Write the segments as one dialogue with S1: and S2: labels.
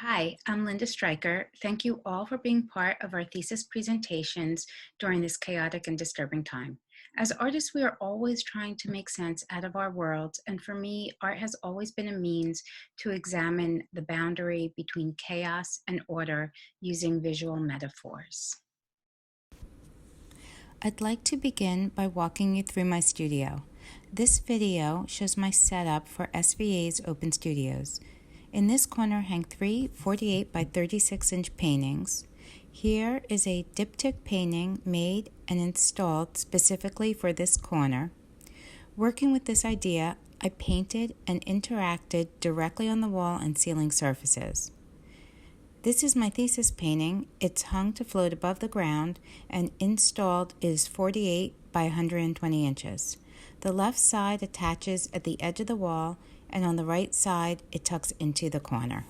S1: Hi, I'm Linda Stryker. Thank you all for being part of our thesis presentations during this chaotic and disturbing time. As artists, we are always trying to make sense out of our worlds, and for me, art has always been a means to examine the boundary between chaos and order using visual metaphors.
S2: I'd like to begin by walking you through my studio. This video shows my setup for SVA's Open Studios. In this corner hang three 48 by 36 inch paintings. Here is a diptych painting made and installed specifically for this corner. Working with this idea, I painted and interacted directly on the wall and ceiling surfaces. This is my thesis painting. It's hung to float above the ground and installed is 48 by 120 inches. The left side attaches at the edge of the wall, and on the right side it tucks into the corner.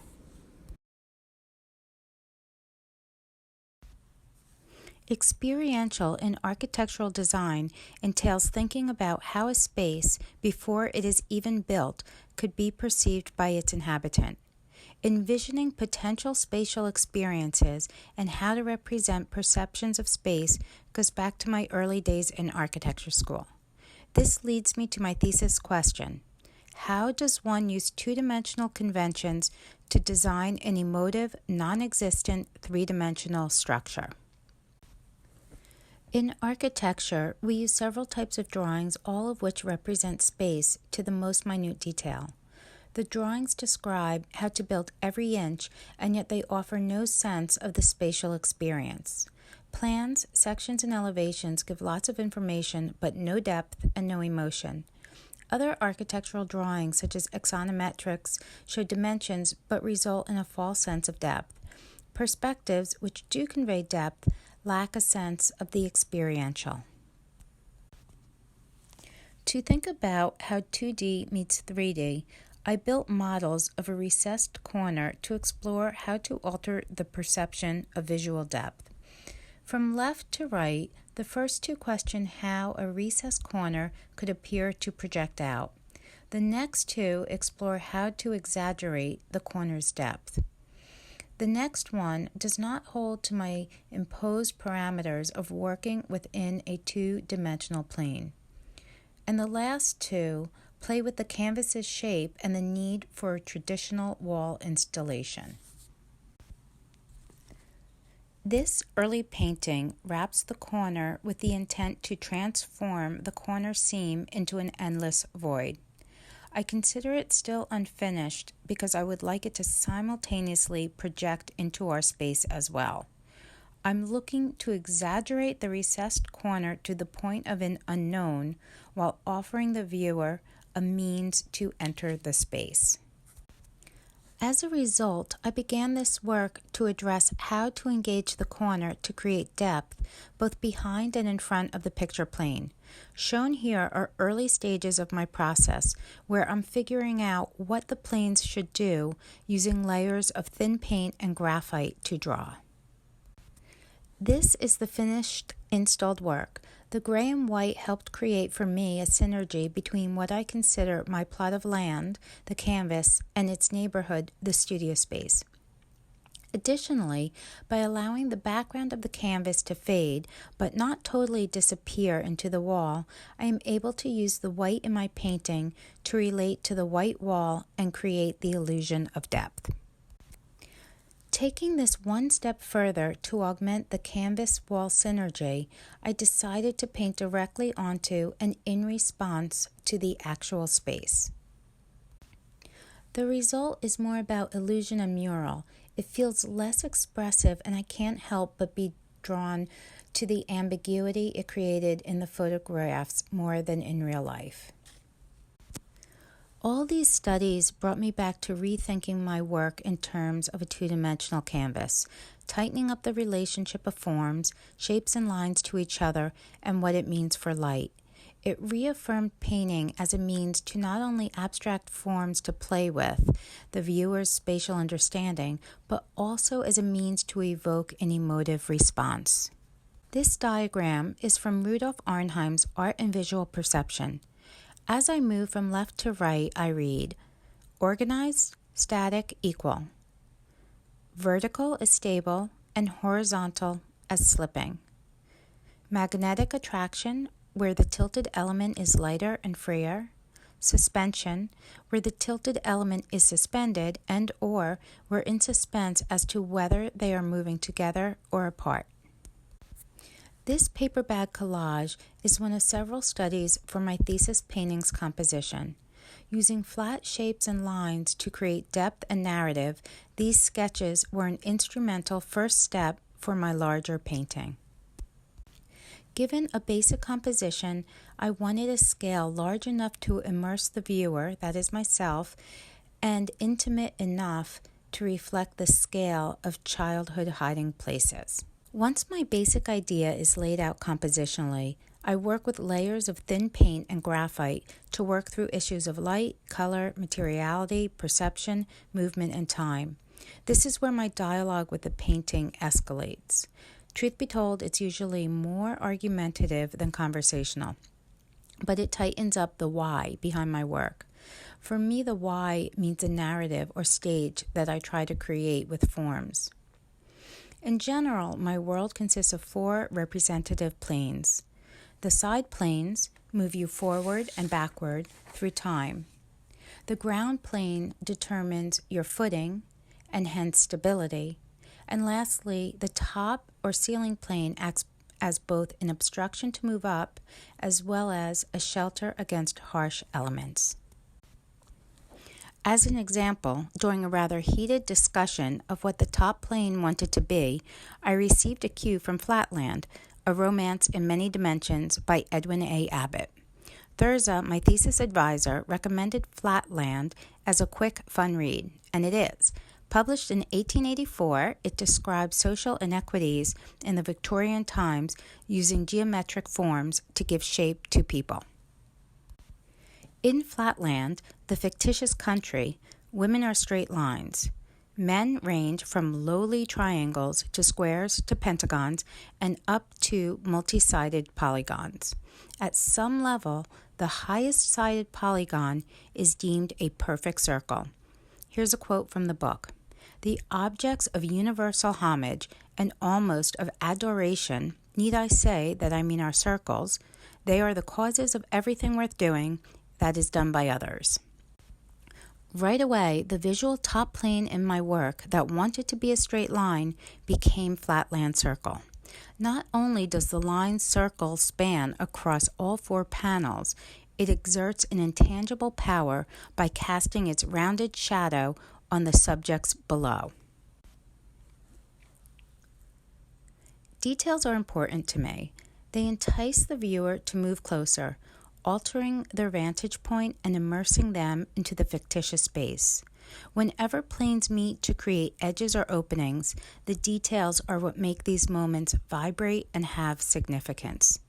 S2: Experiential in architectural design entails thinking about how a space, before it is even built, could be perceived by its inhabitant. Envisioning potential spatial experiences and how to represent perceptions of space goes back to my early days in architecture school. This leads me to my thesis question. How does one use two-dimensional conventions to design an emotive, non-existent, three-dimensional structure? In architecture, we use several types of drawings, all of which represent space to the most minute detail. The drawings describe how to build every inch, and yet they offer no sense of the spatial experience. Plans, sections, and elevations give lots of information, but no depth and no emotion. Other architectural drawings, such as axonometrics, show dimensions but result in a false sense of depth. Perspectives, which do convey depth, lack a sense of the experiential. To think about how 2D meets 3D, I built models of a recessed corner to explore how to alter the perception of visual depth. From left to right, the first two question how a recessed corner could appear to project out. The next two explore how to exaggerate the corner's depth. The next one does not hold to my imposed parameters of working within a two-dimensional plane. And the last two play with the canvas's shape and the need for a traditional wall installation. This early painting wraps the corner with the intent to transform the corner seam into an endless void. I consider it still unfinished because I would like it to simultaneously project into our space as well. I'm looking to exaggerate the recessed corner to the point of an unknown while offering the viewer a means to enter the space. As a result, I began this work to address how to engage the corner to create depth both behind and in front of the picture plane. Shown here are early stages of my process where I'm figuring out what the planes should do using layers of thin paint and graphite to draw. This is the finished installed work. The gray and white helped create for me a synergy between what I consider my plot of land, the canvas, and its neighborhood, the studio space. Additionally, by allowing the background of the canvas to fade, but not totally disappear into the wall, I am able to use the white in my painting to relate to the white wall and create the illusion of depth. Taking this one step further to augment the canvas wall synergy, I decided to paint directly onto and in response to the actual space. The result is more about illusion and mural. It feels less expressive, and I can't help but be drawn to the ambiguity it created in the photographs more than in real life. All these studies brought me back to rethinking my work in terms of a two-dimensional canvas, tightening up the relationship of forms, shapes, and lines to each other, and what it means for light. It reaffirmed painting as a means to not only abstract forms to play with, the viewer's spatial understanding, but also as a means to evoke an emotive response. This diagram is from Rudolf Arnheim's Art and Visual Perception. As I move from left to right, I read, organized, static, equal. vertical as stable, and horizontal as slipping. Magnetic attraction, where the tilted element is lighter and freer. Suspension, where the tilted element is suspended and or we're in suspense as to whether they are moving together or apart. This paper bag collage is one of several studies for my thesis painting's composition. Using flat shapes and lines to create depth and narrative, these sketches were an instrumental first step for my larger painting. Given a basic composition, I wanted a scale large enough to immerse the viewer, that is myself, and intimate enough to reflect the scale of childhood hiding places. Once my basic idea is laid out compositionally, I work with layers of thin paint and graphite to work through issues of light, color, materiality, perception, movement, and time. This is where my dialogue with the painting escalates. Truth be told, it's usually more argumentative than conversational, but it tightens up the why behind my work. For me, the why means a narrative or stage that I try to create with forms. In general, my world consists of 4 representative planes. The side planes move you forward and backward through time. The ground plane determines your footing and hence stability. And lastly, the top or ceiling plane acts as both an obstruction to move up as well as a shelter against harsh elements. As an example, during a rather heated discussion of what the top plane wanted to be, I received a cue from Flatland, A Romance in Many Dimensions by Edwin A. Abbott. Thurza, my thesis advisor, recommended Flatland as a quick, fun read, and it is. Published in 1884, it describes social inequities in the Victorian times using geometric forms to give shape to people. In Flatland, the fictitious country, women are straight lines. Men range from lowly triangles to squares to pentagons and up to multi-sided polygons. At some level, the highest sided polygon is deemed a perfect circle. Here's a quote from the book. The objects of universal homage and almost of adoration, need I say that I mean our circles, they are the causes of everything worth doing that is done by others. Right away, the visual top plane in my work that wanted to be a straight line became Flatland Circle. Not only does the line circle span across all 4 panels, it exerts an intangible power by casting its rounded shadow on the subjects below. Details are important to me. They entice the viewer to move closer, altering their vantage point and immersing them into the fictitious space. Whenever planes meet to create edges or openings, the details are what make these moments vibrate and have significance.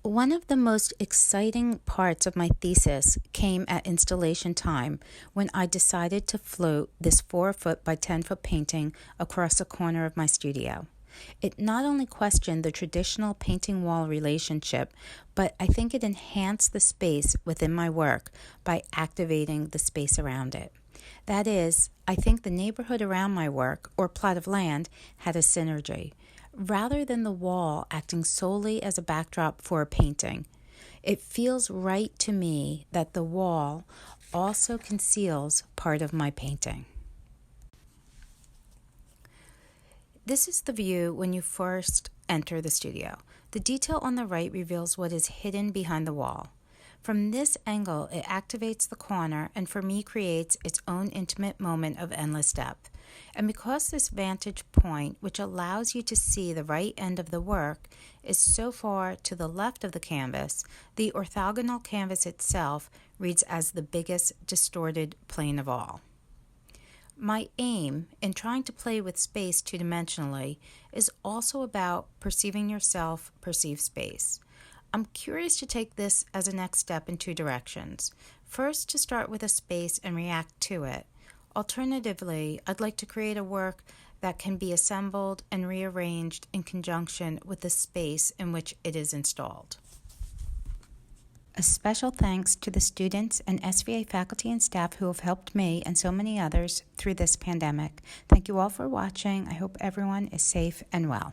S2: One of the most exciting parts of my thesis came at installation time when I decided to float this 4-foot by 10-foot painting across a corner of my studio. It not only questioned the traditional painting wall relationship, but I think it enhanced the space within my work by activating the space around it. That is, I think the neighborhood around my work, or plot of land, had a synergy. Rather than the wall acting solely as a backdrop for a painting, it feels right to me that the wall also conceals part of my painting. This is the view when you first enter the studio. The detail on the right reveals what is hidden behind the wall. From this angle, it activates the corner and for me creates its own intimate moment of endless depth. And because this vantage point, which allows you to see the right end of the work, is so far to the left of the canvas, the orthogonal canvas itself reads as the biggest distorted plane of all. My aim in trying to play with space two-dimensionally is also about perceiving yourself, perceive space. I'm curious to take this as a next step in 2 directions. First, to start with a space and react to it. Alternatively, I'd like to create a work that can be assembled and rearranged in conjunction with the space in which it is installed. A special thanks to the students and SVA faculty and staff who have helped me and so many others through this pandemic. Thank you all for watching. I hope everyone is safe and well.